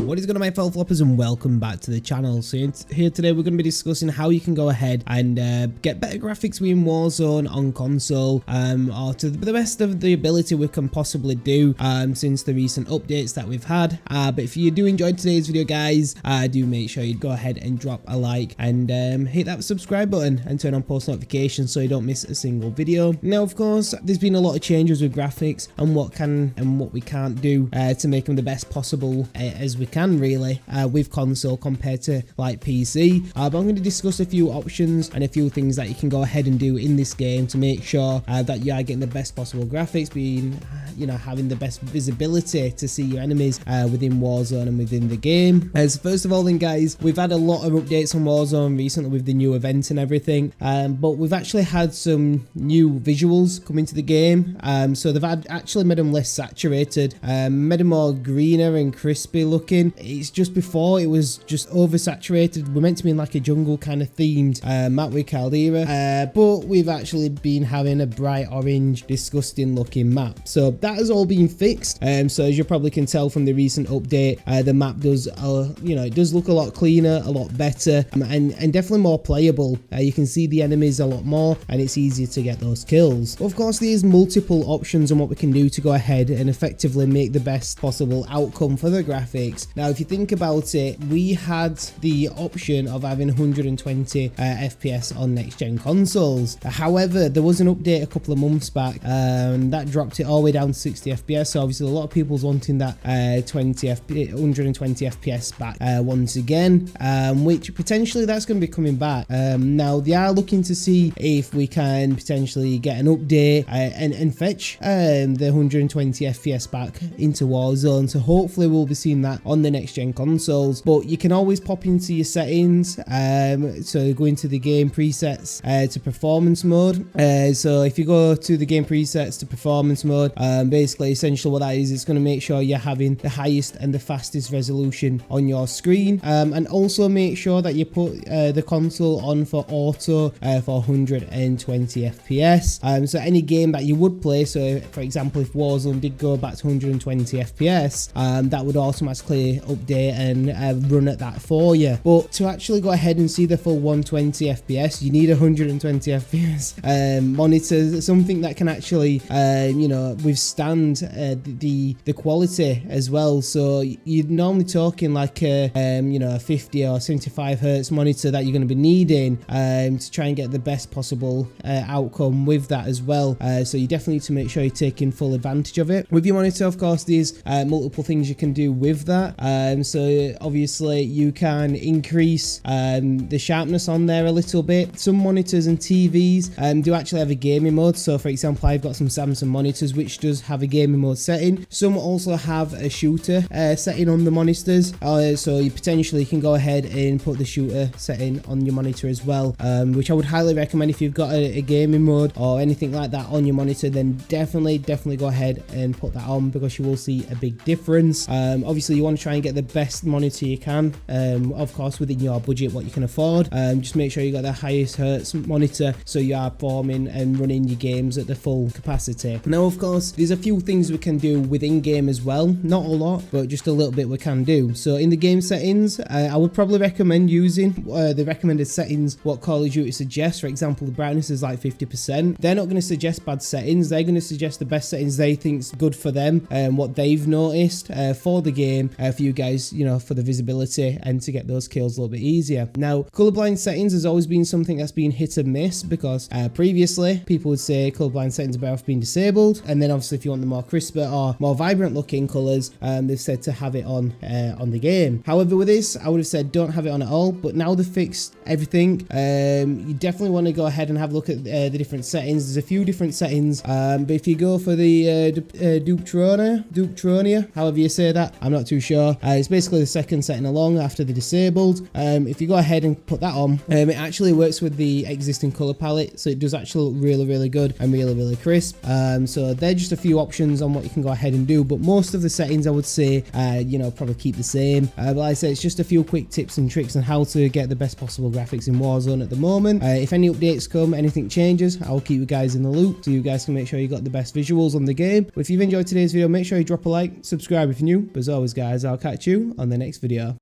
What is going on, my fellow floppers, and welcome back to the channel. So here today we're going to be discussing how you can go ahead and get better graphics within Warzone on console, or to the best of the ability we can possibly do since the recent updates that we've had. But if you do enjoy today's video, guys, do make sure you go ahead and drop a like and hit that subscribe button and turn on post notifications so you don't miss a single video. Now, of course, there's been a lot of changes with graphics and what can and what we can't do to make them the best possible as we can, really, with console compared to like PC. But I'm going to discuss a few options and a few things that you can go ahead and do in this game to make sure that you are getting the best possible graphics, being, you know, having the best visibility to see your enemies within Warzone and within the game. So first of all then, guys, we've had a lot of updates on Warzone recently with the new event and everything, but we've actually had some new visuals come into the game. So they've actually made them less saturated, made them more greener and crispy looking. It's just before it was just oversaturated. We're meant to be in like a jungle kind of themed map with Caldera, but we've actually been having a bright orange disgusting looking map. So that has all been fixed. So as you probably can tell from the recent update, the map does it does look a lot cleaner, a lot better, and definitely more playable. You can see the enemies a lot more and it's easier to get those kills. Of course, there's multiple options on what we can do to go ahead and effectively make the best possible outcome for the graphics. Now, if you think about it, we had the option of having 120 FPS on next gen consoles. However, there was an update a couple of months back that dropped it all the way down to 60 FPS. So obviously a lot of people's wanting that 120 FPS back once again, which potentially that's going to be coming back. Now they are looking to see if we can potentially get an update and fetch the 120 FPS back into Warzone. So hopefully we'll be seeing that on the next gen consoles. But you can always pop into your settings, so go into the game presets to performance mode. So if you go to the game presets to performance mode, basically essentially what that is, it's going to make sure you're having the highest and the fastest resolution on your screen, and also make sure that you put the console on for auto for 120 FPS. So any game that you would play, so for example if Warzone did go back to 120 FPS, that would automatically update and run at that for you. But to actually go ahead and see the full 120 FPS, you need 120 FPS monitor, something that can actually withstand the quality as well. So you're normally talking like a 50 or 75 hertz monitor that you're going to be needing to try and get the best possible outcome with that as well. So you definitely need to make sure you're taking full advantage of it. With your monitor, of course, there's multiple things you can do with that. So obviously you can increase the sharpness on there a little bit. Some monitors and TVs do actually have a gaming mode. So for example, I've got some Samsung monitors which does have a gaming mode setting. Some also have a shooter setting on the monitors, so you potentially can go ahead and put the shooter setting on your monitor as well, which I would highly recommend. If you've got a gaming mode or anything like that on your monitor, then definitely go ahead and put that on, because you will see a big difference. Obviously you want to try and get the best monitor you can, of course within your budget, what you can afford. Just make sure you got the highest hertz monitor so you are performing and running your games at the full capacity. Now, of course, there's a few things we can do within game as well, not a lot, but just a little bit we can do. So in the game settings, I would probably recommend using the recommended settings what Call of Duty suggests. For example, the brightness is like 50%. They're not going to suggest bad settings. They're going to suggest the best settings they think's good for them and what they've noticed for the game, for you guys, for the visibility and to get those kills a little bit easier. Now, colorblind settings has always been something that's been hit and miss, because previously people would say colorblind settings are better off being disabled, and then obviously if you want the more crisper or more vibrant looking colors, they've said to have it on the game. However, with this, I would have said don't have it on at all, but now they've fixed everything. You definitely want to go ahead and have a look at the different settings. There's a few different settings, but if you go for the Dupetronia, however you say that, I'm not too sure. It's basically the second setting along after the disabled. If you go ahead and put that on, it actually works with the existing color palette, so it does actually look really good and really crisp. So they're just a few few options on what you can go ahead and do, but most of the settings I would say, you know, probably keep the same. But like I said, it's just a few quick tips and tricks on how to get the best possible graphics in Warzone at the moment. If any updates come, anything changes, I'll keep you guys in the loop so you guys can make sure you got the best visuals on the game. But if you've enjoyed today's video, make sure you drop a like, subscribe if you're new. But as always guys, I'll catch you on the next video.